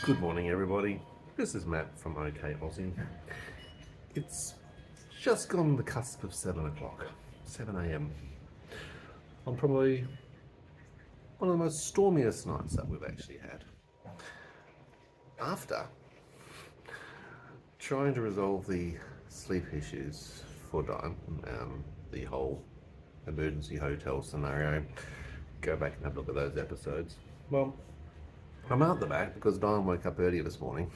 Good morning, everybody. This is Matt from Ok Aussie. It's just gone the cusp of 7 o'clock, 7 a.m. on probably one of the most stormiest nights that we've actually had. After trying to resolve the sleep issues for Dyan, the whole emergency hotel scenario, go back and have a look at those episodes. Well, I'm out the back because Dyan woke up earlier this morning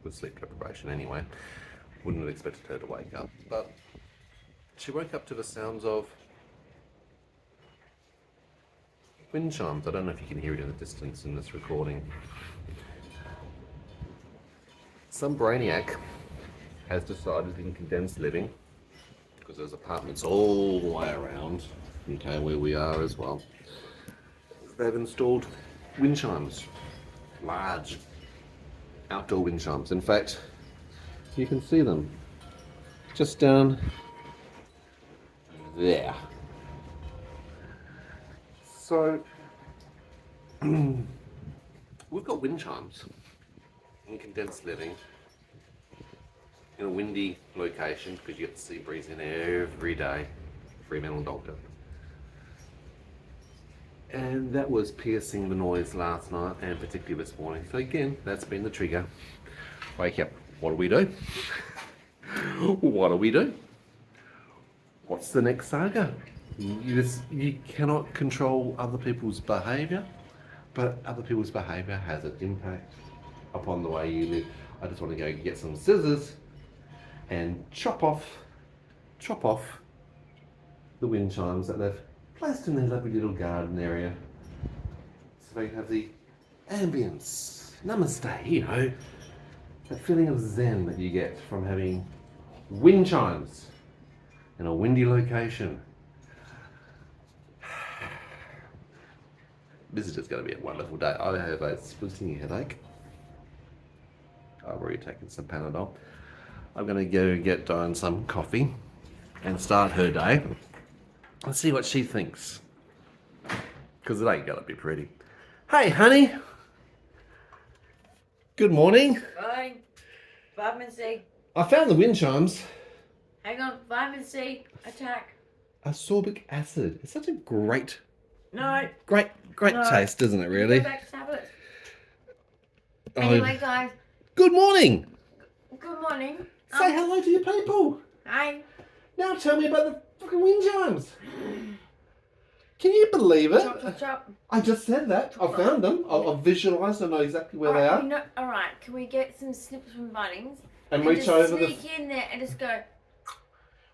with sleep deprivation anyway. Wouldn't have expected her to wake up, but she woke up to the sounds of wind chimes. I don't know if you can hear it in the distance in this recording. Some brainiac has decided in condensed living, because there's apartments all the way around, okay, where we are as well, they've installed wind chimes, large outdoor wind chimes. In fact, you can see them just down there. So we've got wind chimes in condensed living in a windy location because you get the sea breeze in every day, Fremantle Doctor. And that was piercing the noise last night and particularly this morning. So again, that's been the trigger. Wake up. What do we do? What do we do? What's the next saga? You cannot control other people's behaviour, but other people's behaviour has an impact upon the way you live. I just want to go get some scissors and chop off the wind chimes that they've placed in their lovely little garden area, so they can have the ambience, namaste, you know, that feeling of zen that you get from having wind chimes in a windy location. This is just going to be a wonderful day. I have a splitting headache. I've already taken some Panadol. I'm going to go get Dyan some coffee and start her day. Let's see what she thinks, because it ain't gonna be pretty. Hey, honey. Good morning. Fine. Vitamin C. I found the wind chimes. Hang on. Vitamin C. Attack. Ascorbic acid. It's such a great No. No. Taste, isn't it? Really. Go back to tablets. Oh. Anyway, guys. Good morning. Good morning. Say hello to your people. Hi. Now tell me about the fucking wind chimes. Can you believe it? Chop, chop, chop. I just said that. I found them. I've visualised. I know exactly where they are. Alright, can we get some snips from Bunnings? And reach over the... sneak in there and just go...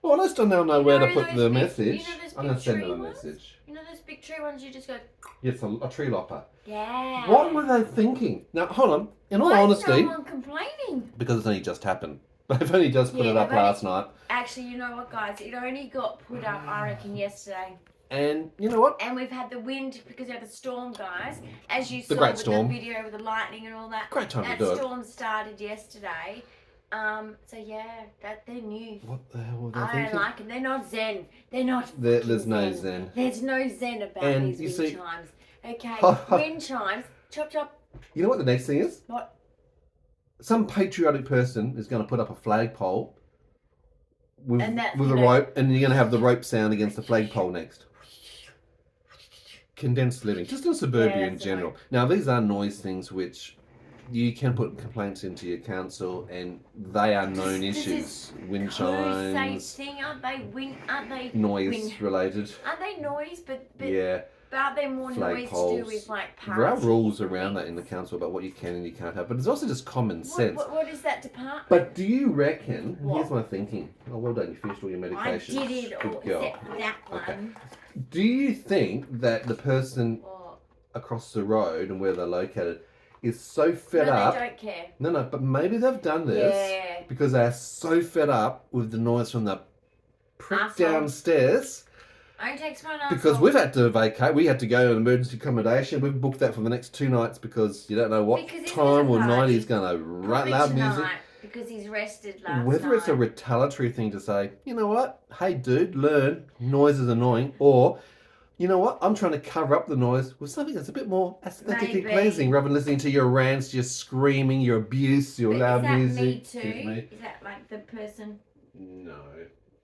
Well, I still now know where to put the message. You know those I'm going to send tree them a ones? message. You know those big tree ones you just go... Yes, a tree lopper. Yeah. What were they thinking? Now, hold on. In all Why honesty... is someone complaining? Because it's only just happened. They've only just put it up last night. Actually, you know what, guys? It only got put up, I reckon, yesterday. And you know what? And we've had the wind because we had the storm, guys. As you The saw great with storm. the video with the lightning and all that. Great time that to do it. storm started yesterday. So yeah, that they're new. What the hell were they I thinking? don't like it. They're not zen. They're not. There's no zen. There's no zen about And these you wind see- chimes. Okay, wind chimes. Chop chop. You know what the next thing is? What? Some patriotic person is going to put up a flagpole with And a rope, and you're going to have the rope sound against the flagpole next. Condensed living, just in suburbia in general. Right. Now, these are noise things which you can put complaints into your council, and they are known issues. Wind chimes, Thing, aren't they? Aren't they noise related. Aren't they noise? But Yeah, aren't they more noise to do flagpoles. with like parties? There are rules around that in the council about what you can and you can't have, but it's also just common sense. What is that department? But do you reckon? What? Here's my thinking. Oh, well done. You finished all your medications. I did it all Good girl. except for that one. Okay. Do you think that the person What? across the road and where they're located is so fed No, up? they don't care. No, but maybe they've done this Yeah. because they're so fed up with the noise from the prick Arsehole. downstairs. Only takes one Because arsehole. we've had to vacate. We had to go to emergency accommodation. We've booked that for the next 2 nights because you don't know what Because he's time or at a night party. he's going to run Probably loud music. tonight, because he's rested last Whether night. it's a retaliatory thing to say, you know what, hey dude, learn, noise is annoying, or you know what? I'm trying to cover up the noise with something that's a bit more aesthetically Maybe. pleasing rather than listening to your rants, your screaming, your abuse, your But loud is that music. me too? Excuse me. Is that like the person? No.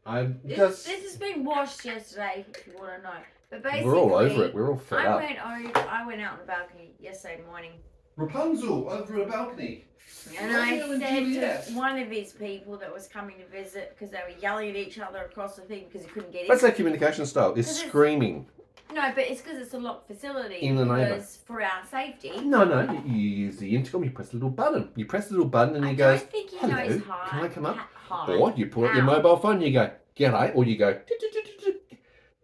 I'm This just... has been washed yesterday, if you want to know. But basically, We're all over it. We're all fed up. I went out on the balcony yesterday morning. Rapunzel over the balcony. And I said to one of his people that was coming to visit, because they were yelling at each other across the thing because he couldn't get in. That's their communication style. Is screaming. No, but it's because it's a locked facility. In the neighbour. For our safety. No. You use the intercom. You press a little button. You press the little button and he goes, I don't think he hello, knows hi. can I come up? Hi. Or you pull out your mobile phone and you go, g'day, or you go,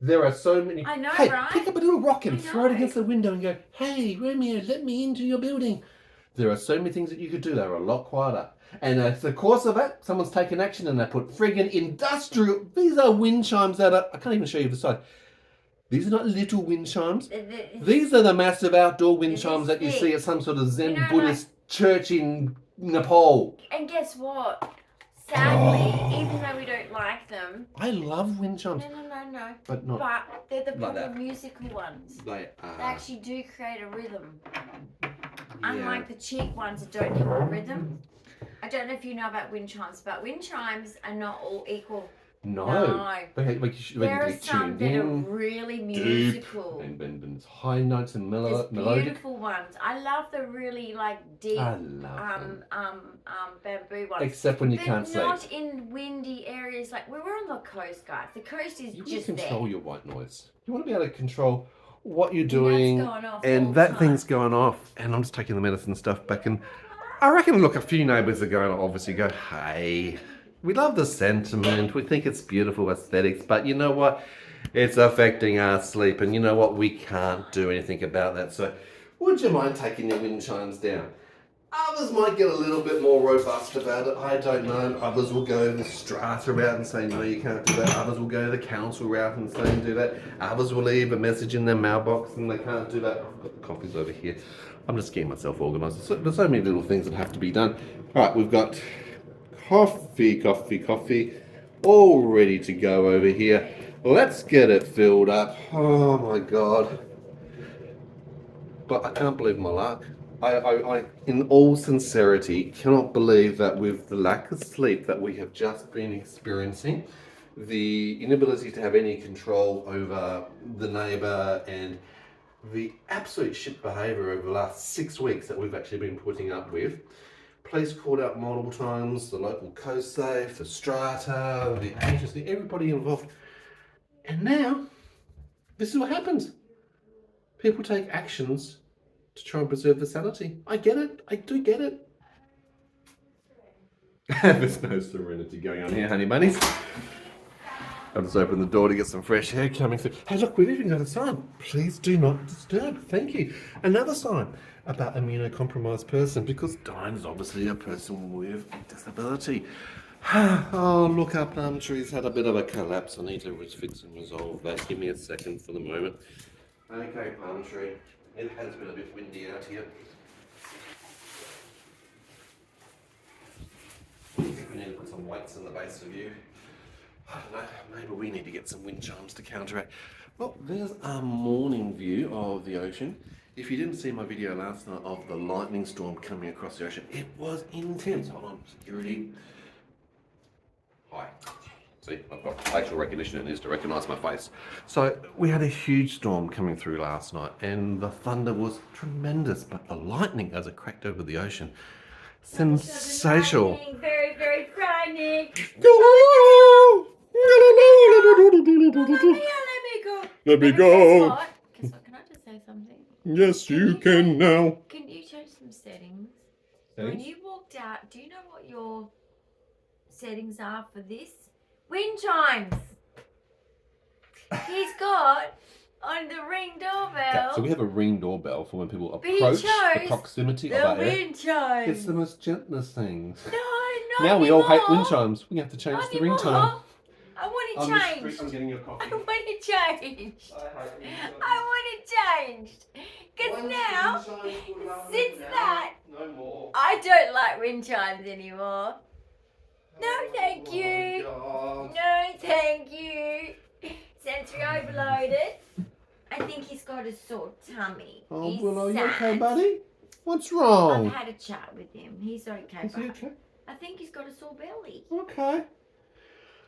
there are so many. I know, hey, right? pick up a little rock and throw it against the window and go, hey, Romeo, let me into your building. There are so many things that you could do that are a lot quieter. And in the course of that, someone's taken action and they put friggin' industrial, these are wind chimes that are, I can't even show you the side. These are not little wind chimes. These are the massive outdoor wind chimes that you see at some sort of Zen Buddhist church in Nepal. And guess what? Sadly, even though we don't like them. I love wind chimes. No. But not. But they're the like proper that. musical ones. They are. They actually do create a rhythm. Yeah. Unlike the cheap ones that don't have a rhythm. I don't know if you know about wind chimes, but wind chimes are not all equal. No. There are some that are really musical. And high notes and melodic. Beautiful ones. I love the really deep I love bamboo ones. Except when you can't sleep. Not in windy areas. Like we were on the coast, guys. The coast is you just want to control there. your white noise. You want to be able to control what you're doing, and that thing's going off. And I'm just taking the medicine stuff back, and I reckon, look, a few neighbours are going to obviously go, hey, we love the sentiment, we think it's beautiful aesthetics, but you know what? It's affecting our sleep, and you know what? We can't do anything about that. So would you mind taking your wind chimes down? Others might get a little bit more robust about it. I don't know. Others will go the strata route and say, no, you can't do that. Others will go the council route and say, do that. Others will leave a message in their mailbox and they can't do that. I've got the coffees over here. I'm just getting myself organised. There's so many little things that have to be done. All right, we've got coffee, all ready to go over here. Let's get it filled up. Oh my God. But I can't believe my luck. I, in all sincerity, cannot believe that with the lack of sleep that we have just been experiencing, the inability to have any control over the neighbour, and the absolute shit behaviour over the last 6 weeks that we've actually been putting up with. Police called out multiple times, the local coast safe, the strata, the agency, everybody involved. And now, this is what happens. People take actions to try and preserve the sanity. I get it. I do get it. There's no serenity going on here, honey bunnies. I'll just open the door to get some fresh air coming through. Hey, look, we've even got a sign. Please do not disturb. Thank you. Another sign about immunocompromised person, because Dyan is obviously a person with a disability. Oh, look, our palm tree's had a bit of a collapse. I need to fix and resolve that. Give me a second for the moment. Okay, palm tree. It has been a bit windy out here. We need to put some weights in the base of you. I don't know, maybe we need to get some wind chimes to counteract. Well, there's a morning view of the ocean. If you didn't see my video last night of the lightning storm coming across the ocean, it was intense. Hold on, security. Hi. See, I've got facial recognition in this to recognise my face. So we had a huge storm coming through last night, and the thunder was tremendous, but the lightning as it cracked over the ocean, sensational. Very, very frightening. Let me go. Guess what? Can I just say something? Yes, you can now. Can you change some settings? Settings? When you walked out, do you know what your settings are for this? Wind chimes. He's got on the Ring doorbell. Okay, so we have a Ring doorbell for when people approach the proximity of the our air. wind chimes. It's the most gentlest things. No, not Now we anymore. all hate wind chimes. We have to change Not the ringtone. I want it changed. I'm getting your coffee. I want it changed. I want it changed. Because now, since that, no more. I don't like wind chimes anymore. No, thank you. God. No, thank you. Sensory overloaded. I think he's got a sore tummy. Oh, He's Willow, you okay, sad. buddy? What's I've wrong? had a chat with him. He's okay, Is he but okay? I think he's got a sore belly. Okay.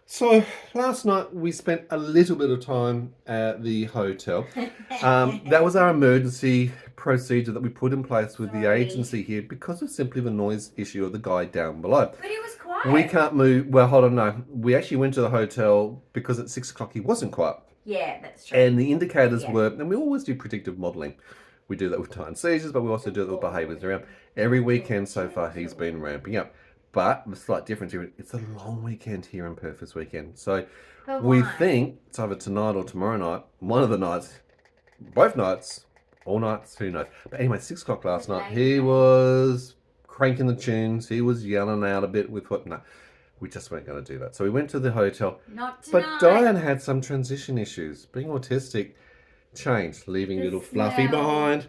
So last night we spent a little bit of time at the hotel. That was our emergency procedure that we put in place with the Sorry. agency here because of simply the noise issue of the guy down below. But he was quiet. We can't move. Well, hold on, no. We actually went to the hotel because at 6 o'clock he wasn't quiet. Yeah, that's true. And the indicators were, and we always do predictive modelling. We do that with time seizures, but we also do it with behaviours around. Every weekend so far he's been ramping up. But the slight difference here, it's a long weekend here in Perth this weekend. So But we why? think it's either tonight or tomorrow night. One of the nights, both nights, all nights, who knows. But anyway, 6 o'clock last night, he was cranking the tunes. He was yelling out a bit with what, no, we just weren't going to do that. So we went to the hotel. Not But tonight. Dyan had some transition issues. Being autistic changed, leaving The little Fluffy smell. behind.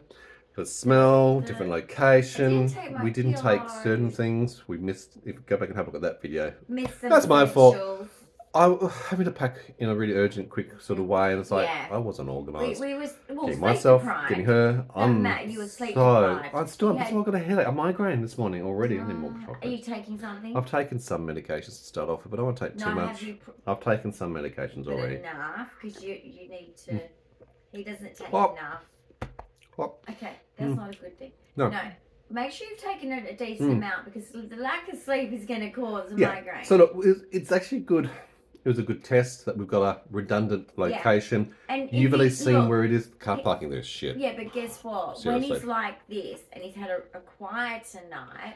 The smell, The- different location. I didn't take my We didn't take certain clothes. things. We missed. If you go back and have a look at that video. Miss some That's my fault. essentials. I was having to pack in a really urgent, quick sort of way, and it's like Yeah. I wasn't organised. We was well, Getting sleep myself, deprived. getting her. I'm Matt, you were sleep so. deprived. I still. You I've still got a headache, a migraine this morning already. I need more Are you chocolate. taking something? I've taken some medications to start off with, but I don't want to take too no, much. have you I've taken some medications put already. enough? Because you need to. He doesn't take What? enough. What? Okay, that's not a good thing. No. No. Make sure you've taken a decent amount because the lack of sleep is going to cause a migraine. So look, it's actually good. It was a good test that we've got a redundant location. And if You've at you- least seen look, where it is. Car parking there's shit. Yeah, but guess what? Seriously. When he's like this and he's had a quieter night,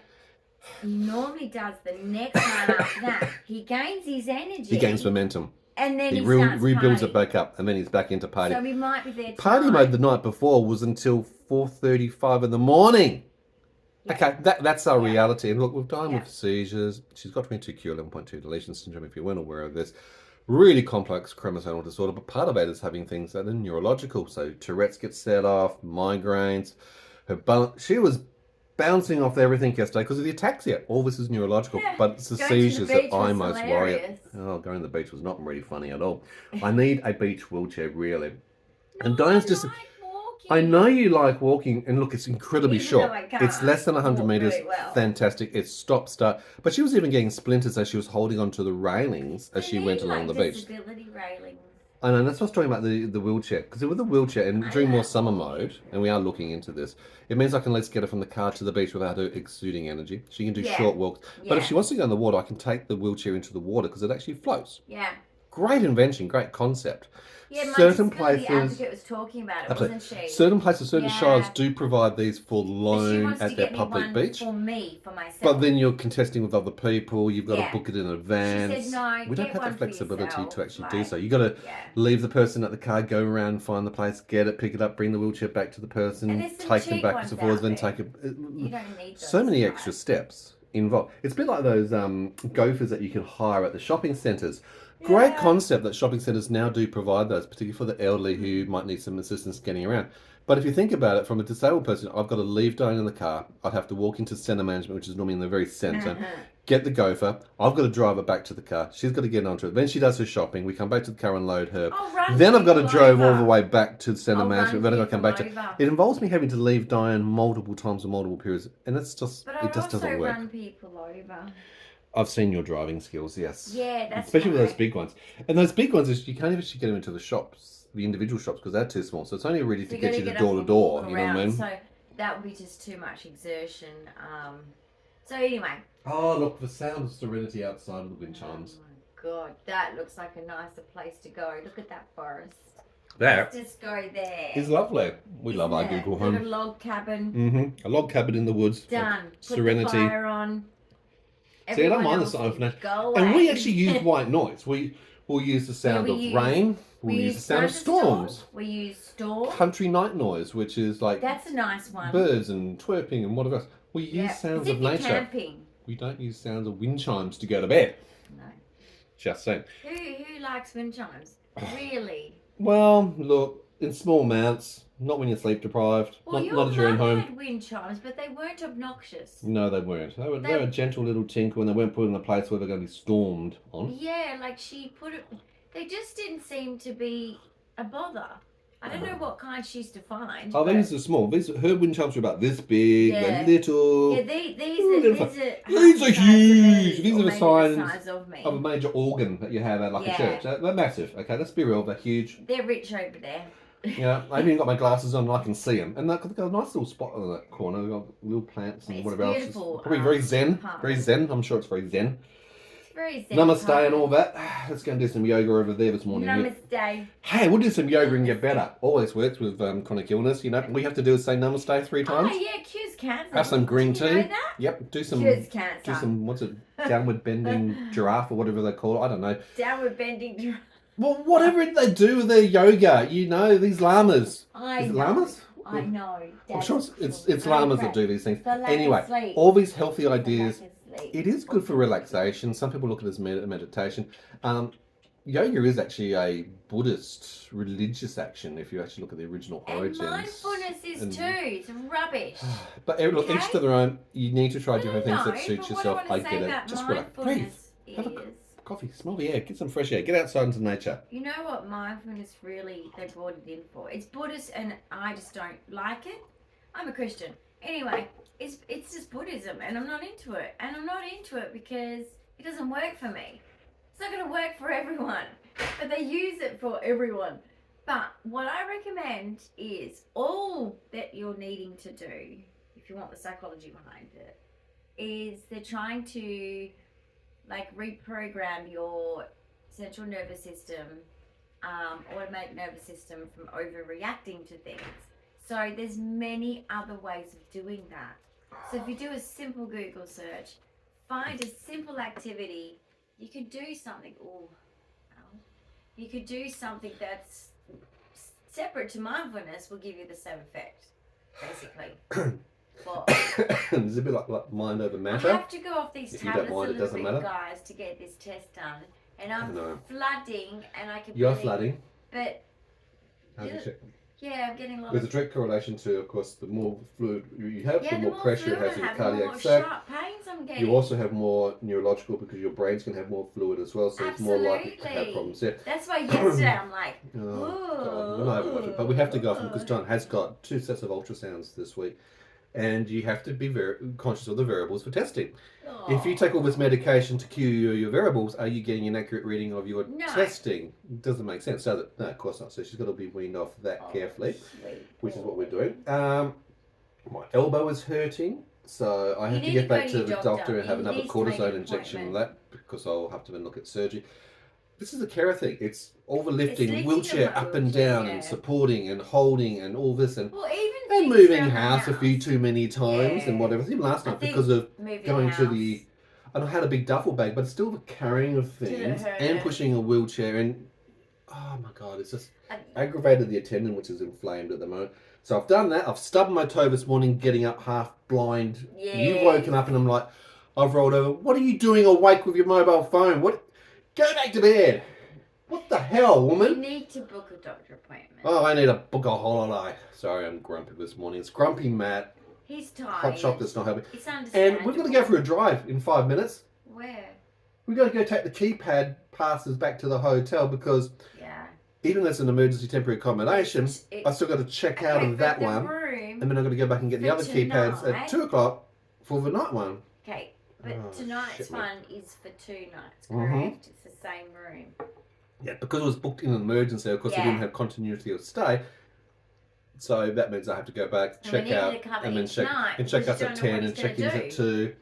he normally does the next night after that. He gains his energy. He gains momentum. And then He he starts rebuilds partying. it back up, and then he's back into party. So we might be there Party tonight. mode the night before was until 4:35 in the morning. Yeah. Okay, that's our Yeah. reality. And look, we've done Yeah. with seizures. She's got 22q11.2 deletion syndrome, if you weren't aware of this. Really complex chromosomal disorder, but part of it is having things that are neurological. So Tourette's gets set off, migraines. She was bouncing off everything yesterday because of the ataxia. All this is neurological, Yeah. but it's the Going to the seizures beach that I was most worry hilarious. about. Oh, going to the beach was not really funny at all. I need a beach wheelchair, really. And No, Diane's I just... like walking. I know you like walking, and look, it's incredibly Even short. though I It's can't less than 100 walk meters. very well. Fantastic. It's stop start. But she was even getting splinters as she was holding onto the railings as I she need, went along the like, beach. disability railings. I know, that's what I was talking about, the wheelchair. Because with the wheelchair, and during more know. summer mode, and we are looking into this, it means I can at least get her from the car to the beach without her exuding energy. She can do Yeah. short walks. But if Yeah. she wants to go in the water, I can take the wheelchair into the water because it actually floats. Yeah. Great invention, great concept. Yeah, my Certain disability places... advocate was talking about it, Absolutely. wasn't she? Certain places, certain Yeah. shires do provide these for But she loan wants to at their get me public one beach. for me, for myself. But then you're contesting with other people. You've got Yeah. to book it in advance. She said, "No, we don't get have one the for flexibility yourself, to actually do like, so. You got to yeah. leave the person at the car, go around, find the place, get it, pick it up, bring the wheelchair back to the person, And there's some take them cheap back ones and forwards, out then there. take it. You don't need those, So many right? extra steps involved. It's a bit like those gophers that you can hire at the shopping centres. Great Yeah. concept that shopping centres now do provide those, particularly for the elderly who might need some assistance getting around. But if you think about it, from a disabled person, I've got to leave Diane in the car. I'd have to walk into centre management, which is normally in the very centre, get the gopher. I've got to drive her back to the car. She's got to get onto it. Then she does her shopping. We come back to the car and load her. I'll run Then I've got to people drive all over. the way back to the centre I'll management. run Then I've got to come back to people over. it. Involves me having to leave Diane multiple times in multiple periods. And it's just, But it I just also doesn't work. run people over. I've seen your driving skills, yes. Yeah, that's Especially with those right. big ones. And those big ones, is you can't actually get them into the shops, the individual shops, because they're too small. So it's only really to You get gotta you to get door up to and door. walk You know what I around, mean? So that would be just too much exertion. So anyway. Oh, look, the sound of serenity outside of the wind chimes. Oh my god, that looks like a nicer place to go. Look at that forest. That Let's just go there. is lovely. We love our Isn't it? Google Got a home. log cabin. A log cabin in the woods. Done. Put Serenity. the fire on. See, I don't Everyone mind the else sound can for go And we away. actually use white noise. We'll use the sound we of use- rain. We'll use the sound of storms. We use storm. Country night noise, which is like That's a nice one. birds and twerping and whatever else. We use Yeah. sounds As if of you're nature. camping. We don't use sounds of wind chimes to go to bed. No. Just saying. Who likes wind chimes? Really? Well, look, in small amounts, not when you're sleep deprived, Well, not your as you're in mum home. had wind chimes, but they weren't obnoxious. No, they weren't. They were a gentle little tinkle, and they weren't put in a place where they're going to be stormed on. Yeah, like she put it. They just didn't seem to be a bother. I don't know what kind she used to find. Oh, these are small. Her wind chimes are about this big. Yeah. They're little. Yeah, These are huge. These are the size of me. of a major organ that you have at like a church. They're massive. Okay, let's be real. They're huge. They're rich over there. Yeah, I even got my glasses on and I can see them. And they've got a nice little spot in that corner. They've got little plants and whatever else. It's probably very zen. Very zen. I'm sure it's very zen. Very zen. Namaste and all that. Let's go and do some yoga over there this morning. Namaste. Hey, we'll do some yoga and get better. Always works with chronic illness. You know, all we have to do is say namaste 3 times. Oh yeah, cures cancer. Have some green tea. You know that? Yep. Do some. Cures cancer. Do some. What's it? Downward bending giraffe or whatever they call it. I don't know. Downward bending giraffe. Well, whatever they do with their yoga, you know, these llamas. Is it llamas? I know. I'm sure it's llamas that do these things. The Anyway, sleep. all these healthy ideas. Sleep. It is good for relaxation. Some people look at it as meditation. Yoga is actually a Buddhist religious action if you actually look at the original origins. And mindfulness is too. It's rubbish. But look, Okay? each to their own. You need to try different things that suit but yourself. What I I get say it. about Just relax. Breathe. mindfulness Have a is, coffee. Smell the air. Get some fresh air. Get outside into nature. you know what mindfulness really they brought it in for? It's Buddhist, and I just don't like it. I'm a Christian. Anyway, it's just Buddhism, and I'm not into it. And I'm not into it because it doesn't work for me. It's not going to work for everyone, but they use it for everyone. But what I recommend is all that you're needing to do, if you want the psychology behind it, is they're trying to like reprogram your central nervous system, automatic nervous system from overreacting to things. So there's many other ways of doing that. So if you do a simple Google search, find a simple activity, you could do something. You could do something that's separate to mindfulness will give you the same effect, basically. Well, it's a bit like mind over matter. I have to go off these If you don't tablets a mind, it little doesn't bit, matter. guys, to get this test done. And I'm No. flooding, and I can. You're flooding. But How do you check? yeah, I'm getting a lot There's a of. direct correlation to, of course, the more fluid you have, the more pressure it fluid has in I your have, cardiac the more sac. sharp pains I'm getting. You also have more neurological because your brain's going to have more fluid as well, so it's more likely to have Absolutely. problems there. That's why yesterday I'm like, Oh, God. We're not overwatching. But we have to go off them because John has got 2 sets of ultrasounds this week. And you have to be very conscious of the variables for testing. oh. If you take all this medication to cue your variables, are you getting an accurate reading of your No. testing? It doesn't make sense. So that, no, of course not. So she's got to be weaned off that carefully, Sweet. which is what we're doing. My elbow is hurting, so I You have to need get to go back to to your the doctor. doctor and have You another need to make cortisone an injection on appointment. that because I'll have to then look at surgery. This is a carer thing. It's all the lifting, lifting wheelchair them out, up and down, yeah. and supporting and holding and all this and Well, even and things moving around the house a few too many times and Yeah. whatever. Even last I night think because of moving going to house. the. And I had a big duffel bag, but still the carrying of things hurt and it? pushing a wheelchair and oh my god, it's just And- aggravated the tendon, which is inflamed at the moment. So I've done that. I've stubbed my toe this morning, getting up half blind. You've Yes. woken up, and I'm like, I've rolled over. What are you doing awake with your mobile phone? What? Go back to bed. What the hell, You woman? need to book a doctor appointment. Oh, I need to book a holiday. Sorry, I'm grumpy this morning. It's grumpy Matt. He's tired. Hot chocolate's not helping. It's And understandable. we've got to go for a drive in 5 minutes. Where? We've got to go take the keypad passes back to the hotel because Yeah. even though it's an emergency temporary accommodation, It's- I still got to check out Okay, of that but the one. room. And then I've got to go back and get the for other keypads tonight- at 2 o'clock for the night one. Okay, but Oh, tonight's shit, mate. one is for 2 nights, Mhm. correct? It's the same room. Yeah, because it was booked in an emergency, of course, we Yeah. didn't have continuity of stay. So that means I have to go back, And we check needed out, to cover and then each check night and check because us you at don't know 10 what and he's check gonna in at do. 2.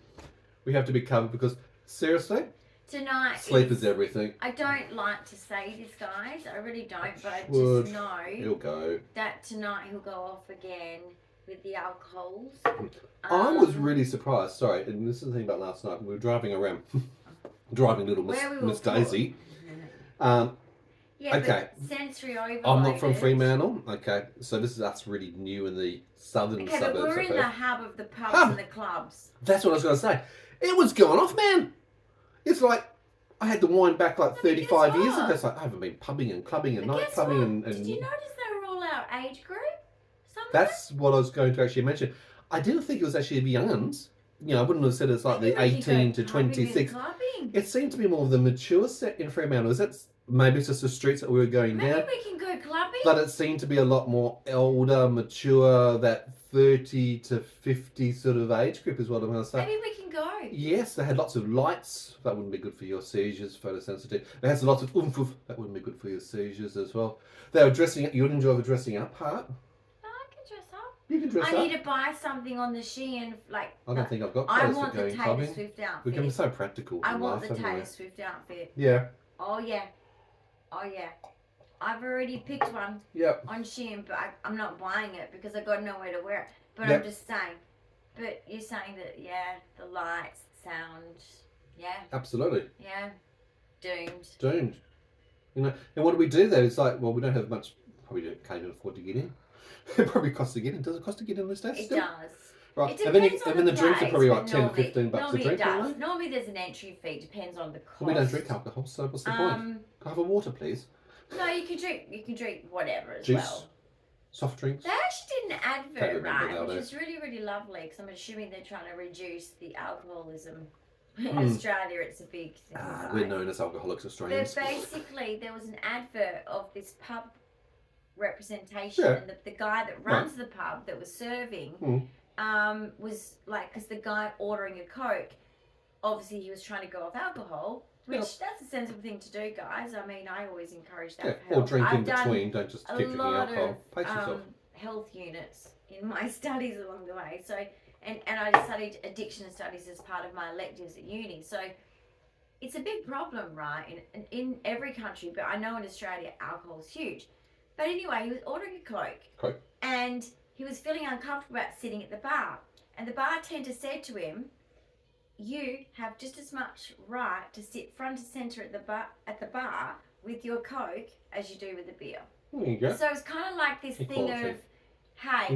We have to be covered because, seriously, Tonight sleep is everything. I don't like to say this, guys. I really don't, but I Would. just know He'll go. that tonight he'll go off again with the alcohols. I was Um, really surprised, sorry, and this is the thing about last night. We were driving around, driving little Where we were Miss put. Daisy. Yeah, Okay. but sensory overloaded. I'm not from Fremantle. Okay, so this is us really new in the southern Okay, but suburbs. we're in of the Perth. hub of the pubs Hub. and the clubs. That's what I was going to say. It was going off, man. It's like I had to wind back like but 35 guess years what? ago. It's like I haven't been pubbing and clubbing and But night guess clubbing what? and Did you notice they were all our age group? Some of that's what I was going to actually mention. I didn't think it was actually the young'uns. You know, I wouldn't have said it's like them? the Maybe you go 18 to pubbing and 26. clubbing. It seemed to be more of the mature set in Fremantle. Is that maybe it's just the streets that we were going Maybe down. we can go clubbing. But it seemed to be a lot more elder, mature, that 30 to 50 sort of age group is what I'm going to say. Maybe we can go. Yes, they had lots of lights. That wouldn't be good for your seizures, photosensitive. They had lots of oomph. That wouldn't be good for your seizures as well. They were dressing up. You would enjoy the dressing up part. I can dress up. You can dress up. I need to buy something on the Shein, like. I don't think I've got I clothes want for the going Taylor clubbing. Swift outfit. We can be so practical. I in want life, the haven't we? Taylor Swift outfit. Yeah. Oh yeah. Oh yeah. I've already picked one Yep. on Shein, but I'm not buying it because I got nowhere to wear it. But Yep. I'm just saying. But you're saying that, yeah, the lights, sound, yeah, Absolutely. yeah, doomed. Doomed. You know, and what do we do though? It's like, well, we don't have much. Probably can't even afford to get in. It probably costs to get in. Does it cost to get in these days? It still? does. Right. It And then, depends on the drinks are place, probably but like 10 to 15 bucks a normally drink, it does. aren't they? Normally there's an entry fee, depends on the cost. We don't drink alcohol, so what's the point? Can I have a water, please? No, you can drink whatever as Juice, well. soft drinks. They actually did an Can't advert, remember right, which nowadays. was really, really lovely, because I'm assuming they're trying to reduce the alcoholism. In Australia, it's a big thing. Ah, we're known as alcoholics Australians. But basically, there was an advert of this pub representation, Yeah. and the guy that runs the pub that was serving was like, because the guy ordering a Coke, obviously he was trying to go off alcohol, which that's a sensible thing to do, guys. I mean, I always encourage that. Yeah, for or health. drink in I've done between, don't just keep a drinking lot alcohol. Pace yourself. of health units in my studies along the way. So, and I studied addiction studies as part of my electives at uni. So, it's a big problem, right? In every country, but I know in Australia, alcohol is huge. But anyway, he was ordering a Coke. And he was feeling uncomfortable about sitting at the bar. And the bartender said to him, "You have just as much right to sit front and centre at the bar with your Coke as you do with the beer." There you go. So it's kind of like this thing Equality. of, hey,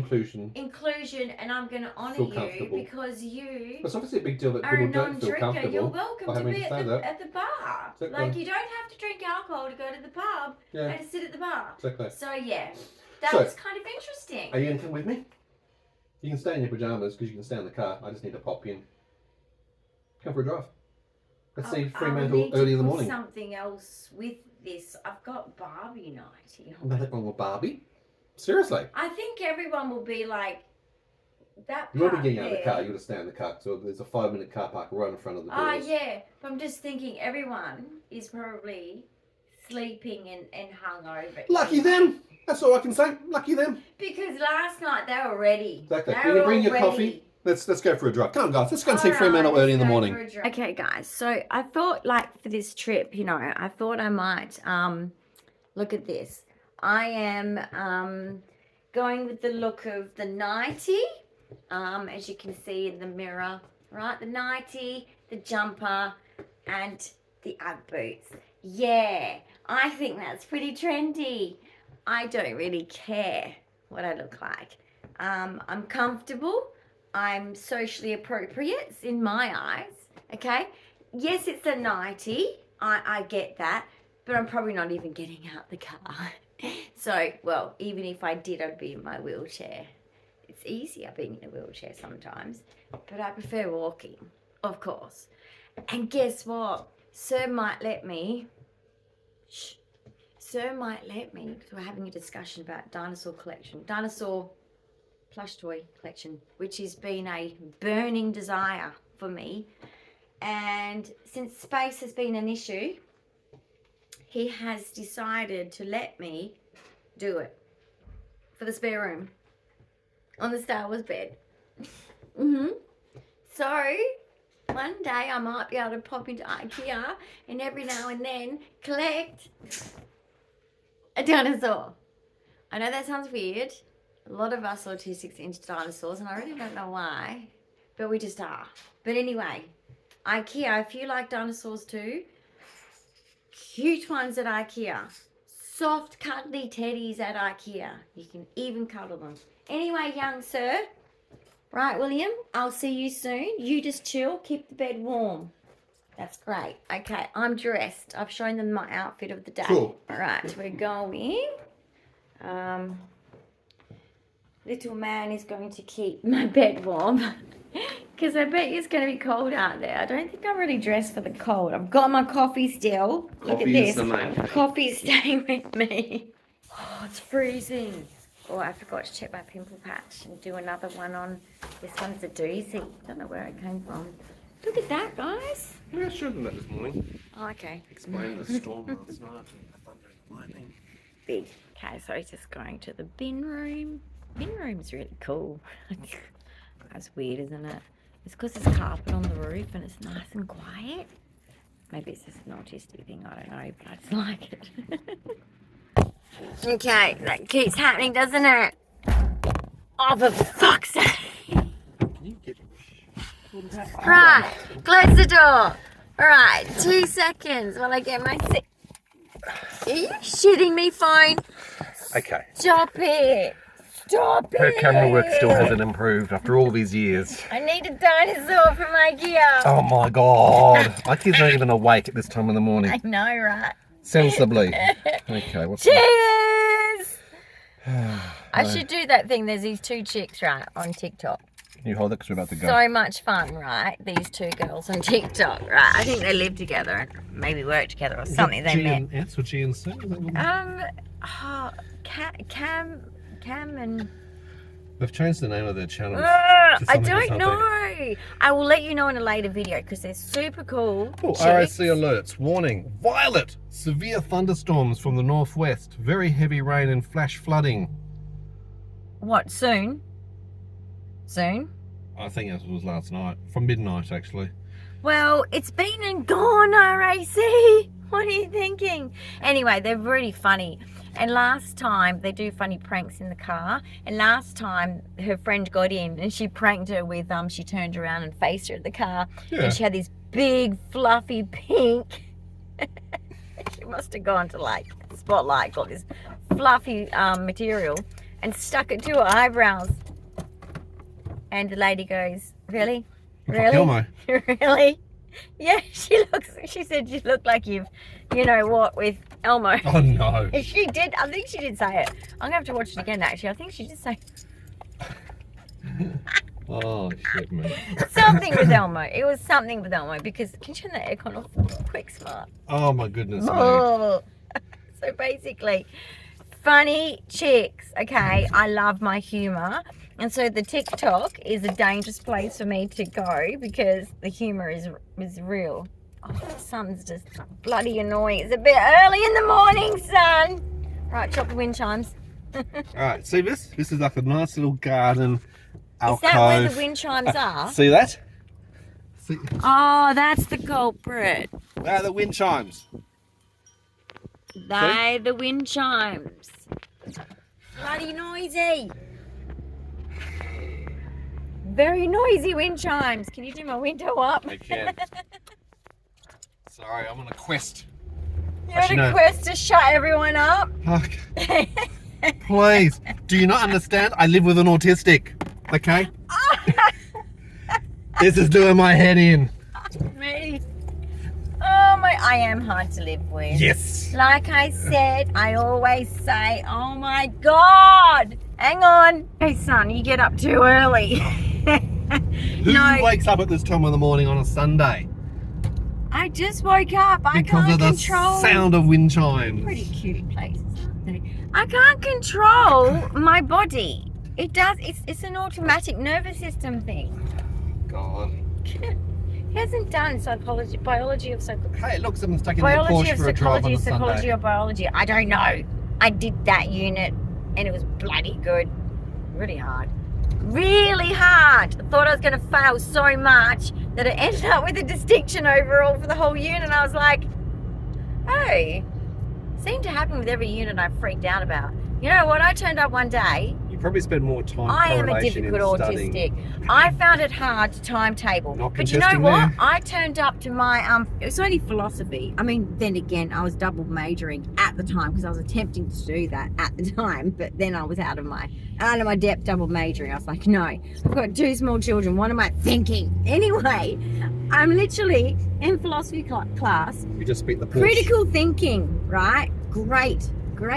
Inclusion. and I'm going to honour Feel you comfortable. because you It's obviously a big deal that are a people don't feel non-drinker. comfortable. You're welcome by to having be to say that. at the bar. Exactly. Like, you don't have to drink alcohol to go to the pub Yeah, and to sit at the bar. exactly. So yeah, that So, was kind of interesting. Are you going to come with me? You can stay in your pajamas because you can stay in the car. I just need to pop in. Come for a drive. Let's see Fremantle early in the morning. Something else with this. I've got Barbie night here. Nothing wrong with Barbie. Seriously. I think everyone will be like that. You won't be part getting out of the there. car. You've got to stay in the car. So there's a 5-minute car park right in front of the doors. Oh yeah, but I'm just thinking everyone is probably sleeping and hungover. Lucky them. That's all I can say. Lucky them. Because last night they were ready. Exactly. They You can were bring all your ready. coffee. Let's go for a drive. Come on, guys. Let's go and see All right, Fremantle early in the let's go morning. for a drive. Okay, guys. So I thought, like, for this trip, I thought I might look at this. I am going with the look of the 90, as you can see in the mirror, right? The 90, the jumper, and the Ugg boots. Yeah, I think that's pretty trendy. I don't really care what I look like. I'm comfortable. I'm socially appropriate in my eyes. Okay. Yes, it's a 90. I get that, but I'm probably not even getting out the car. So, well, even if I did, I'd be in my wheelchair. It's easier being in a wheelchair sometimes, but I prefer walking, of course. And guess what? Sir might let me. Shh. Sir might let me, because we're having a discussion about dinosaur plush toy collection, which has been a burning desire for me. And since space has been an issue, he has decided to let me do it for the spare room on the Star Wars bed. So one day I might be able to pop into IKEA and every now and then collect a dinosaur. I know that sounds weird. A lot of us autistics are into dinosaurs, and I really don't know why, but we just are. But anyway, IKEA, if you like dinosaurs too, cute ones at IKEA. Soft, cuddly teddies at IKEA. You can even cuddle them. Anyway, young sir. Right, William, I'll see you soon. You just chill, keep the bed warm. That's great. Okay, I'm dressed. I've shown them my outfit of the day. Cool. All right, we're going. Little man is going to keep my bed warm. Because I bet it's going to be cold out there. I don't think I'm really dressed for the cold. I've got my coffee still. Look at Coffee this. is the main thing. Coffee's staying with me. Oh, it's freezing. Oh, I forgot to check my pimple patch and do another one on. This one's a doozy. Don't know where it came from. Look at that, guys. Yeah, I showed them that this morning. Oh, okay. Explain the storm last night and the thunder and lightning. Big. Okay, so he's just going to the bin room. Bin room's really cool. That's weird, isn't it? It's because there's carpet on the roof and it's nice and quiet. Maybe it's just an autistic thing, I don't know, but I just like it. Okay, that keeps happening, doesn't it? Oh, for fuck's sake. Right, close the door. Alright, 2 seconds while I get my seat. Are you shitting me, phone? Okay. Stop it. Stop it. Her camera work still hasn't improved after all these years. I need a dinosaur for my gear. Oh my god. My kids aren't even awake at this time in the morning. I know, right? Sensibly. Okay, what's Cheers! I should do that thing. There's these 2 chicks, right, on TikTok. You hold it because we're about to go. So much fun, right? These 2 girls on TikTok, right? I think they live together and maybe work together or something. They met. S or G and C? Cam and... They've changed the name of their channel. I don't know. I will let you know in a later video because they're super cool. Oh, chicks. RSC alerts. Warning. Violet. Severe thunderstorms from the northwest. Very heavy rain and flash flooding. What, soon? Soon? I think that was last night. From midnight, actually. Well, it's been and gone, RAC. What are you thinking? Anyway, they're really funny. And last time, they do funny pranks in the car. And last time, her friend got in and she pranked her with, she turned around and faced her at the car. Yeah. And she had this big, fluffy pink. She must have gone to like Spotlight, got this fluffy material and stuck it to her eyebrows. And the lady goes, really? Really? Really? Yeah, she said you look like you've, you know what, with Elmo. Oh no. She did, I think she did say it. I'm going to have to watch it again actually. I think she did say Oh shit, man. something with Elmo. It was something with Elmo because, can you turn the aircon off? Quick, smart. Oh my goodness me. Oh. So basically, funny chicks, okay? I love my humour. And so the TikTok is a dangerous place for me to go because the humour is real. Oh, the sun's just bloody annoying. It's a bit early in the morning, son. Right, chop the wind chimes. Alright, see this? This is like a nice little garden alcove. Is that where the wind chimes are? See that? See? Oh, that's the culprit. There are the wind chimes. They're the wind chimes. Bloody noisy. Very noisy wind chimes. Can you do my window up? I can. Sorry, I'm on a quest. You're on a quest to shut everyone up? Okay. Please, do you not understand? I live with an autistic, okay? This is doing my head in. Me. Oh my, I am hard to live with. Yes. Like I said, I always say, oh my God. Hang on. Hey son, you get up too early. Who wakes up at this time of the morning on a Sunday? I just woke up. I Because can't of the control. sound of wind chimes. Pretty cute places, aren't they? I can't control my body. It does. It's an automatic nervous system thing. God. He hasn't done psychology, biology of psychology. Hey, look, someone's taking their Biology Porsche of for a drive on psychology, a Sunday. or biology. I don't know. I did that unit and it was bloody good. Really hard. Really hard. I thought I was going to fail so much that it ended up with a distinction overall for the whole unit. And I was like, hey, seemed to happen with every unit I freaked out about. You know what? I turned up one day. You probably spend more time. I am a difficult autistic. I found it hard to timetable. Not But you know contesting what? there. I turned up to my it was only philosophy. I mean, then again, I was double majoring at the time because I was attempting to do that at the time. But then I was out of my depth double majoring. I was like, no, I've got 2 small children. What am I thinking? Anyway, I'm literally in philosophy class. You just beat the Porsche. Critical thinking, right? Great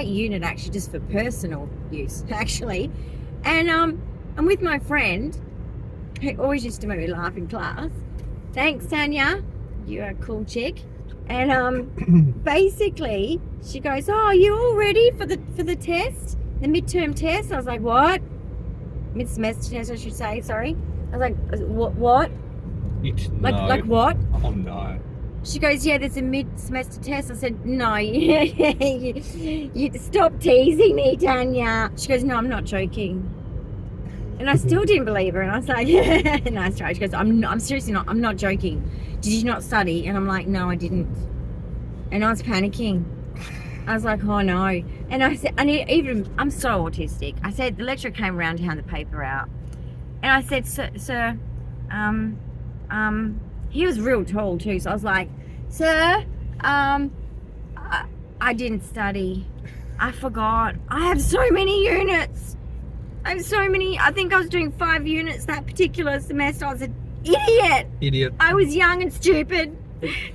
unit actually, just for personal use actually. And I'm with my friend who always used to make me laugh in class. Thanks, Tanya. You're a cool chick. And basically, she goes, "Oh, you all ready for the test, the midterm test?" I was like, "What? Mid-semester test, I should say. Sorry." I was like, "What? Like what?" Oh no. She goes, "Yeah, there's a mid-semester test." I said, "No, you stop teasing me, Tanya." She goes, "No, I'm not joking." And I still didn't believe her. And I was like, "Nice try." She goes, I'm seriously not. I'm not joking. Did you not study?" And I'm like, "No, I didn't." And I was panicking. I was like, "Oh no." And I said, I'm so autistic. I said, the lecturer came around to hand the paper out. And I said, Sir, he was real tall too. So I was like, "Sir, I didn't study. I forgot. I have so many units. I have so many. I think I was doing 5 units that particular semester." I was an idiot. I was young and stupid.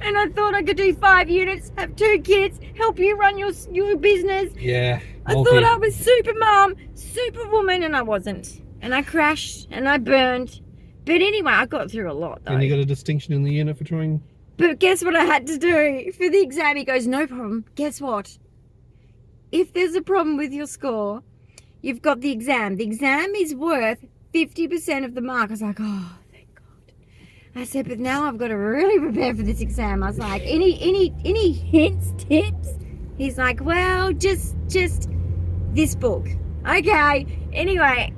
And I thought I could do 5 units, have 2 kids, help you run your business. Yeah. I thought I was super mom, superwoman, and I wasn't. And I crashed and I burned. But anyway, I got through a lot though. And you got a distinction in the unit for trying? But guess what I had to do for the exam? He goes, "No problem. Guess what? If there's a problem with your score, you've got the exam. The exam is worth 50% of the mark." I was like, "Oh, thank God." I said, "But now I've got to really prepare for this exam." I was like, any hints, tips?" He's like, "Well, just this book." Okay. Anyway,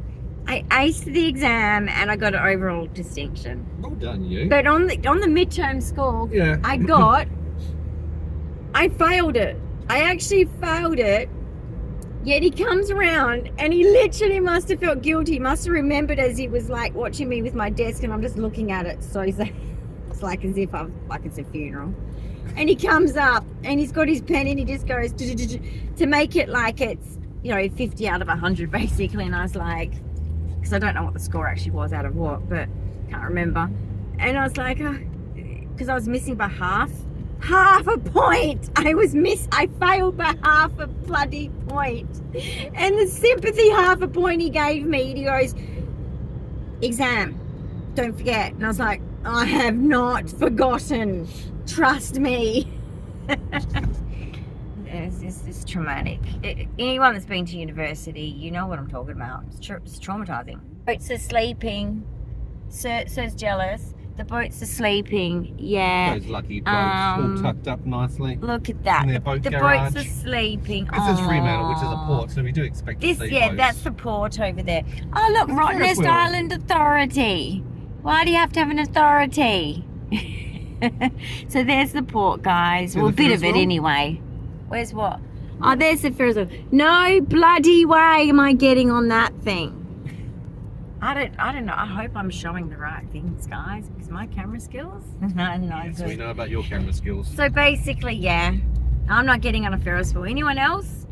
I aced the exam and I got an overall distinction. Well done, you. But on the midterm score, Yeah. I failed it. I actually failed it. Yet he comes around and he literally must have felt guilty. He must have remembered as he was like watching me with my desk and I'm just looking at it. So he's like, it's like as if it's a funeral. And he comes up and he's got his pen and he just goes to make it like it's, 50 out of 100 basically. And I was like, because I don't know what the score actually was out of what, but can't remember. And I was like, because I was missing by half a point. I failed by half a bloody point. And the sympathy half a point he gave me, he goes, "Exam, don't forget." And I was like, "I have not forgotten. Trust me." It's traumatic. Anyone that's been to university, you know what I'm talking about. It's traumatizing. Boats are sleeping. Sir's jealous. The boats are sleeping. Yeah. Those lucky boats all tucked up nicely. Look at that. In their boat the garage. boats are sleeping. This is Fremantle, which is a port, so we do expect to see boats. That's the port over there. Oh, look, Rottnest Island Authority. Why do you have to have an authority? So there's the port, guys. Well, a bit of it anyway. Where's what? Oh, there's the Ferris wheel. No bloody way am I getting on that thing. I don't know. I hope I'm showing the right things, guys, because my camera skills. Yes, we know about your camera skills. So basically, yeah, I'm not getting on a Ferris wheel. Anyone else?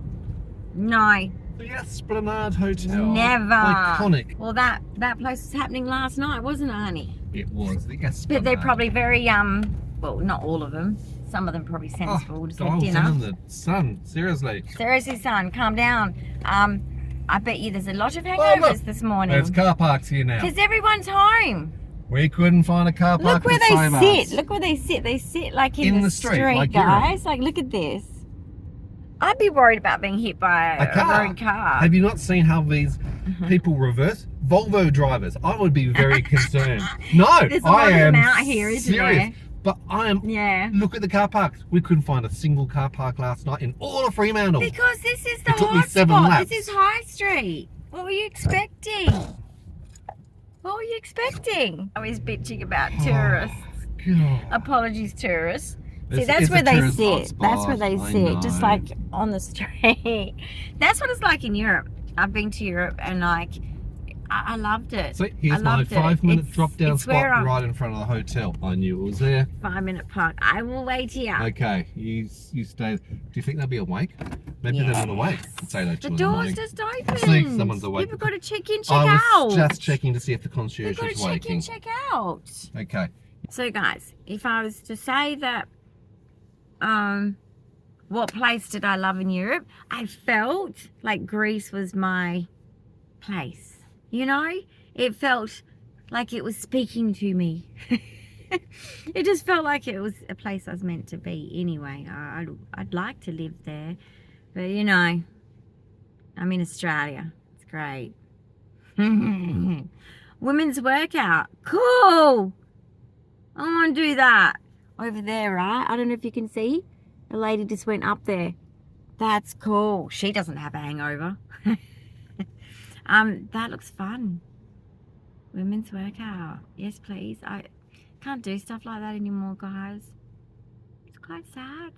No. The Esplanade Hotel. Never. Iconic. Well, that place was happening last night, wasn't it, honey? It was the Esplanade. But they're probably very well, not all of them. Some of them probably sensible. Just had dinner. In the sun, seriously. Seriously, son, calm down. I bet you there's a lot of hangovers this morning. There's car parks here now. Because everyone's home. We couldn't find a car park. Look where they sit. Look where they sit. They sit like in the street, like guys. Like, look at this. I'd be worried about being hit by a road car. Have you not seen how these people reverse? Volvo drivers. I would be very concerned. No, there's a lot of them out here, isn't there? But I am. Yeah. Look at the car parks. We couldn't find a single car park last night in all of Fremantle. Because this is the hot spot. It took me 7 laps. This is High Street. What were you expecting? What were you expecting? I was bitching about tourists. God. Apologies, tourists. See, that's where they sit. That's where they sit, just like on the street. That's what it's like in Europe. I've been to Europe and like, I loved it. So here's my 5-minute drop down spot right in front of the hotel. I knew it was there. 5-minute park. I will wait here. Okay, you stay. Do you think they'll be awake? Maybe they're not awake. I'd say that to the door's just open. See, someone's awake. People got to check in, check out. I was just checking to see if the concierge was waking. Check in, check out. Okay. So guys, if I was to say that, what place did I love in Europe? I felt like Greece was my place. You know, it felt like it was speaking to me. It just felt like it was a place I was meant to be anyway. I'd like to live there, but you know, I'm in Australia. It's great. Women's workout. Cool. I want to do that. Over there, right? I don't know if you can see. The lady just went up there. That's cool. She doesn't have a hangover. That looks fun. Women's workout. Yes, please. I can't do stuff like that anymore, guys. It's quite sad.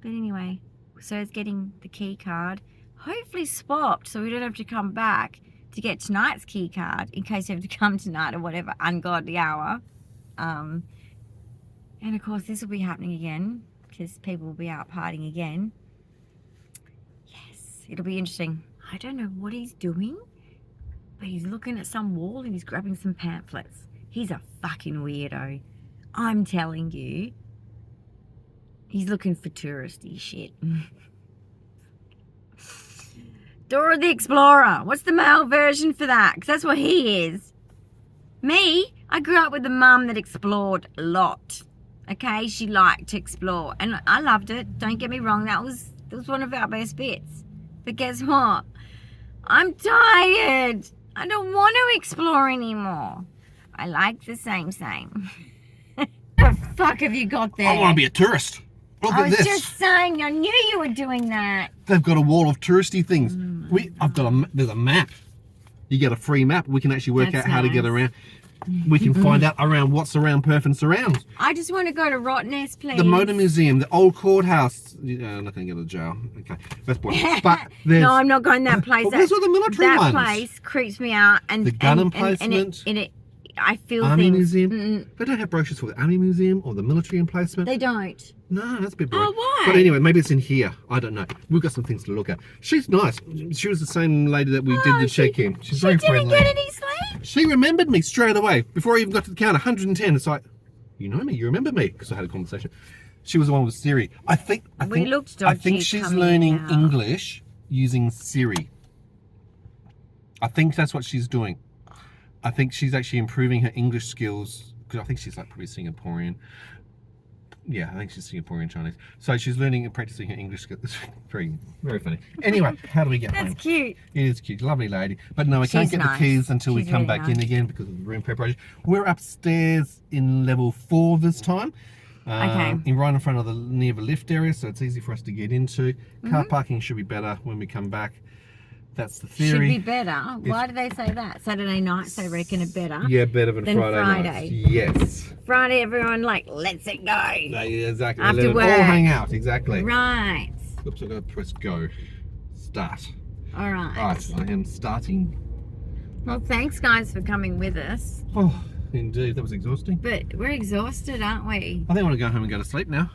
But anyway, so it's getting the key card. Hopefully swapped so we don't have to come back to get tonight's key card in case you have to come tonight or whatever ungodly hour. And of course this will be happening again because people will be out partying again. Yes, it'll be interesting. I don't know what he's doing, but he's looking at some wall and he's grabbing some pamphlets. He's a fucking weirdo. I'm telling you. He's looking for touristy shit. Dora the Explorer. What's the male version for that? Because that's what he is. Me, I grew up with a mum that explored a lot. Okay, she liked to explore. And I loved it. Don't get me wrong. That was one of our best bits. But guess what? I'm tired. I don't want to explore anymore. I like the same. What the fuck have you got there? I want to be a tourist. Look I at was this. just saying, I knew you were doing that. They've got a wall of touristy things. There's a map. You get a free map. We can actually work That's out how to get nice. around. We can find out around what's around Perth and surrounds. I just want to go to Rottnest, please. The Motor Museum, the old courthouse. I'm not going to go to jail. Okay, that's boring. But there's, No, I'm not going that place. But where's all the military that ones? place creeps me out. And The gun and emplacement. I feel Army things. Museum. They don't have brochures for the Army Museum or the military emplacement. They don't. No, that's a bit boring. Oh, why? But anyway, maybe it's in here. I don't know. We've got some things to look at. She's nice. She was the same lady that we did the check-in. She's very She didn't friendly. get any sleep. She remembered me straight away before I even got to the counter. 110. It's like, you know me. You remember me because I had a conversation. She was the one with Siri. I think looked I think dodgy she's coming learning out. English using Siri. I think that's what she's doing. I think she's actually improving her English skills because I think she's like probably Singaporean. Yeah, I think she's Singaporean Chinese. So she's learning and practicing her English skills. It's very, very funny. Anyway, how do we get home? That's cute. It is cute, lovely lady. But no, I can't She's get nice. the keys until we She's come really back in nice. again because of the room preparation. We're upstairs in level 4 this time. Okay. Right in front of near the lift area, so it's easy for us to get into. Car parking should be better when we come back. That's the Should theory. be better. Why do they say that? Saturday nights they reckon are better. Yeah, better than Friday Friday. nights. Yes. Friday everyone like lets it go. Yeah, exactly. After Let it work. all hang out. Exactly. Right. Oops, I've got to press go. Start. All right. Right, I am starting. Well, thanks guys for coming with us. Oh, indeed, that was exhausting. But we're exhausted, aren't we? I think I want to go home and go to sleep now.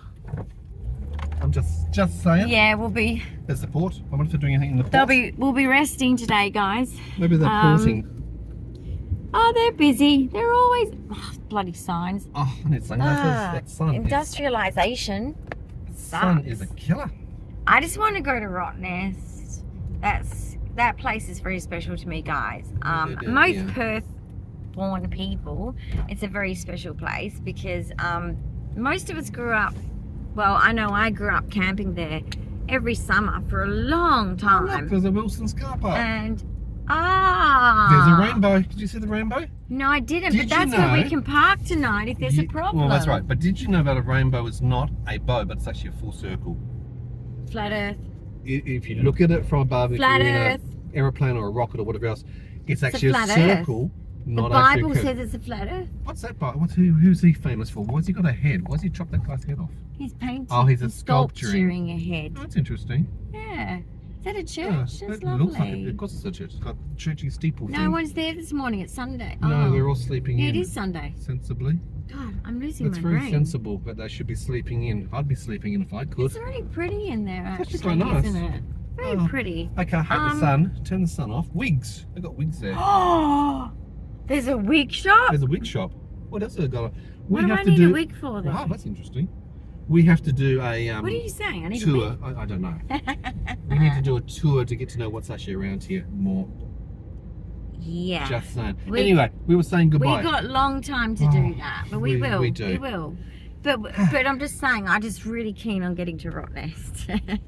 I'm just saying. Yeah, we'll be. There's the port. I wonder if they're doing anything in the port. We'll be resting today, guys. Maybe they're porting. Oh, they're busy. They're always bloody signs. Oh, I need sunglasses. That sun Industrialization. sun sucks. is a killer. I just want to go to Rottnest. That place is very special to me, guys. Most yeah. Perth-born people, it's a very special place because most of us grew up. Well, I know I grew up camping there every summer for a long Look, time. there's a Wilson's car park. And There's a rainbow. Did you see the rainbow? No, I didn't. Did But that's you where we know- can park tonight if there's a problem. Well, that's right. But did you know that a rainbow is not a bow, but it's actually a full circle? Flat Earth. If you look at it from above, if Flat you're in Earth. an aeroplane or a rocket or whatever else, it's a actually a flat circle, The not actually Bible a curve. says it's a flat Earth. What's that? Who's he famous for? Why's he got a head? Why's he chopped that guy's head off? He's painting. Oh, he's a and sculpturing. a head. Oh, that's interesting. Yeah. Is that a church? Yeah, That's it lovely. looks like it. Of course it's a church. It's got a churchy steeple No thing. one's there this morning. It's Sunday. No, oh. they're all sleeping Yeah, in. it is Sunday. Sensibly. God, I'm losing That's my very brain. sensible, but they should be sleeping in. I'd be sleeping in if I could. It's really pretty in there, It's actually, actually quite nice. isn't it? Very Oh. pretty. Okay, I hate the sun. Turn the sun off. Wigs. They've got wigs there. Oh, there's a wig shop. There's a wig shop. What else have they got? What do I need a wig for then? Wow, that's interesting. We have to do a What are you saying? I need tour. a wig. I don't know. We need to do a tour to get to know what's actually around here more. Yeah. Just saying. We- Anyway, we were saying We goodbye. got long time to do that, but we will. we do. We will. But I'm just saying, I'm just really keen on getting to Rottnest.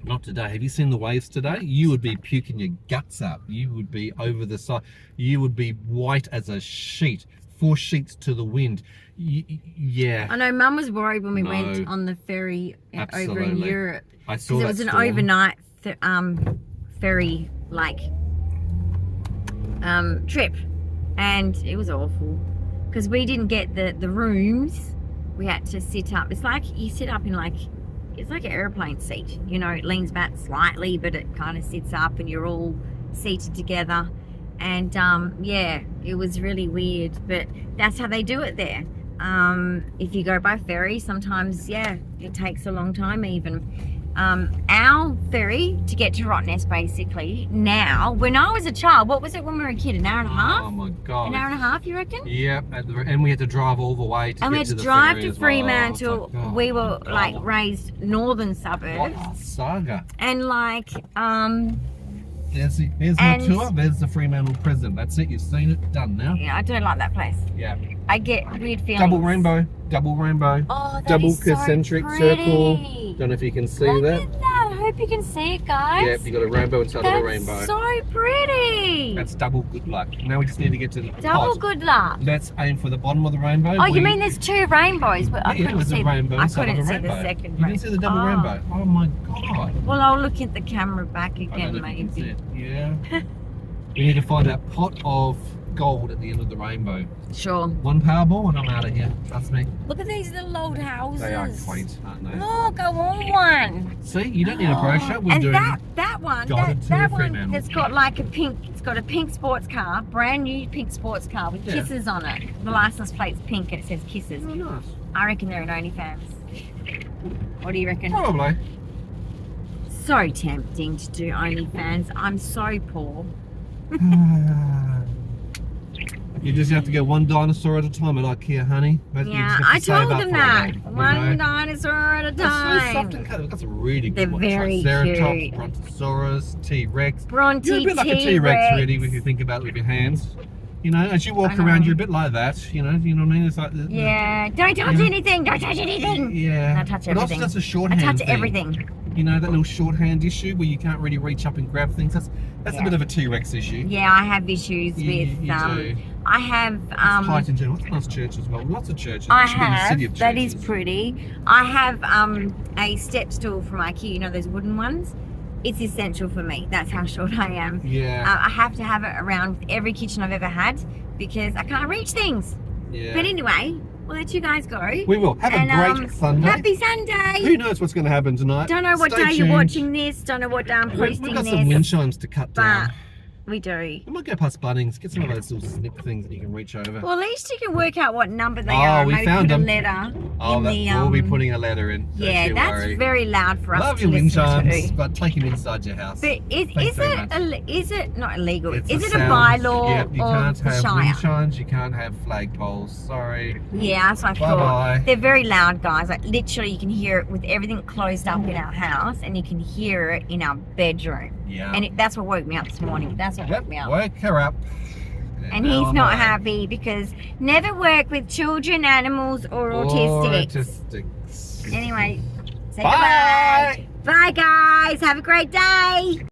Not today. Have you seen the waves today? You would be puking your guts up. You would be over the side. You would be white as a sheet. 4 sheets to the wind. Yeah. I know Mum was worried when we No. went on the ferry over in Absolutely. Europe. I saw Because that it was an storm. overnight ferry trip, and it was awful because we didn't get the rooms. We had to sit up. It's like you sit up in it's like an airplane seat, you know. It leans back slightly, but it kind of sits up, and you're all seated together. And yeah, it was really weird, but that's how they do it there. If you go by ferry, sometimes, yeah, it takes a long time even. Our ferry to get to Rottnest, basically, now, when I was a child, what was it when we were a kid? An hour and a half? Oh my God. An hour and a half, you reckon? Yep, and we had to drive all the way to And we get had to the drive ferry to as well. Fremantle. It's like, oh We were my God. raised northern What suburbs. a saga. And Here's my And- tour. There's the Fremantle Prison. That's it. You've seen it. Done now. yeah, I don't like that place. Yeah. I get weird feelings. Double rainbow. Double rainbow. Oh, that Double is so concentric pretty. circle. Don't know if you can see Look that. at that. I hope you can see it, guys. Yep, you got a rainbow inside of a rainbow. That's so pretty. That's double good luck. Now we just need to get to the Double pot. good luck. Let's aim for the bottom of the rainbow. Oh, you mean there's 2 rainbows? But I Yeah, couldn't there's see. a rainbow I inside of couldn't a see rainbow. the second You didn't see the double Oh. rainbow? Oh my God. Well, I'll look at the camera back I don't again, know if you can see maybe. it. Yeah. We need to find that pot of gold at the end of the rainbow. Sure. One Powerball and I'm out of here. Trust me. Look at these little old houses. They are quaint, aren't they? Look, I want one. See, you don't need a brochure. We're and doing that one, guided tour that of one Fremantle. that's got like a pink. It's got a pink sports car, brand new pink sports car with Yeah. kisses on it. The license plate's pink and it says kisses. Oh, nice. I reckon they're an OnlyFans. What do you reckon? Probably. So tempting to do OnlyFans. I'm so poor. You just have to go one dinosaur at a time at IKEA, honey. But you Yeah, just have to I save told up them for that. it, you One know? dinosaur at a That's so soft time. and cuddly. That's a really good They're one. very Triceratops, cute. Brontosaurus, T-Rex. Bronte You're a bit like a T-Rex, really, if you think about it with your hands. You know, as you walk I know. around, you're a bit like that. You know what I mean? It's like Yeah, don't touch Yeah. anything. Don't touch anything. Yeah. I touch But also everything. that's a I shorthand touch thing. everything. You know, that little shorthand issue where you can't really reach up and grab things. That's Yeah. a bit of a T-Rex issue. Yeah, I have issues You with do. I have Height in general. It's a nice church as well. Lots of churches. I It should be in the city of have, that is churches. pretty. I have a step stool from IKEA, you know those wooden ones? It's essential for me. That's how short I am. Yeah. I have to have it around with every kitchen I've ever had because I can't reach things. Yeah. But anyway, we'll let you guys go. We will. Have And, a great Sunday. Happy Sunday. Who knows what's going to happen tonight? Don't know what Stay day you're tuned. watching this. Don't know what day I'm We've posting got some this. wind chimes to cut down. But we do. We might go past Bunnings, get some of those little snip things that you can reach over. Well, at least you can work out what number they Oh, are. we Maybe found put them. a letter in the we'll be putting a letter in. Don't yeah, you that's worry. very loud for us Love to your wind listen chimes, to. but take them inside your house. But Thanks very much. is it not illegal? It's Is a it a sound. bylaw Yep, you of can't the have Shire? wind chimes, you can't have flagpoles. Sorry. Yeah, that's what I Bye thought. bye. They're very loud, guys. Like literally, you can hear it with everything closed up in our house, and you can hear it in our bedroom. Yeah. And that's what woke me up this morning. That's what woke me up. Wake her up. And now he's I'm not home. happy because never work with children, animals, or autistics. Autistics. Anyway, say Bye. goodbye. Bye, guys. Have a great day.